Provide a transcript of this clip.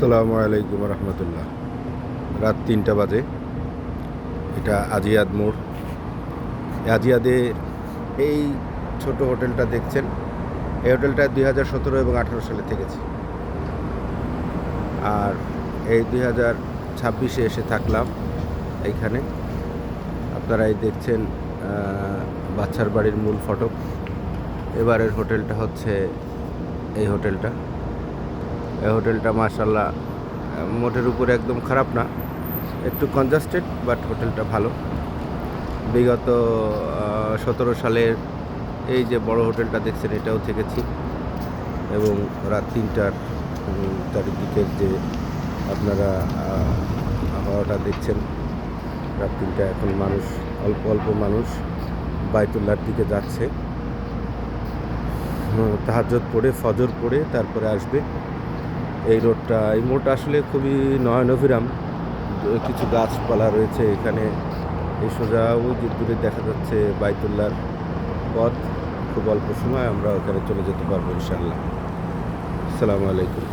আসসালামু আলাইকুম রহমতুল্লাহ। রাত 3টা বাজে। এটা আজিয়াদ মোড়। আজিয়াদে এই ছোট হোটেলটা দেখছেন, এই হোটেলটা 2017 এবং 18 সালে থেকেছে। আর এই 2026-এ এসে থাকলাম এইখানে। আপনারা এই দেখছেন বাচ্চার বাড়ির মূল ফটক। এবারের হোটেলটা হচ্ছে এই হোটেলটা। এই হোটেলটা মাশাআল্লাহ মোটের উপরে একদম খারাপ না, একটু কনজাস্টেড, বাট হোটেলটা ভালো। বিগত 17 সালের এই যে বড় হোটেলটা দেখছেন এটাও থেকেছি, এবং রাত 3টার চারিদিকের যে আপনারা হাওয়াটা দেখছেন, রাত 3টা। এখন মানুষ অল্প অল্প মানুষ বাইতুল্লাহর দিকে যাচ্ছে। তাহাজ্জুদ পড়ে ফজর পড়ে তারপরে আসবে। এই রোডটা, এই মোড়টা আসলে খুবই নয়নাভিরাম। কিছু গাছপালা রয়েছে এখানে। এই সোজা ওই যে দূরে দেখা যাচ্ছে বাইতুল্লাহর পথ। খুব অল্প সময় আমরা ওখানে চলে যেতে পারবো ইনশাআল্লাহ। আসসালামু আলাইকুম।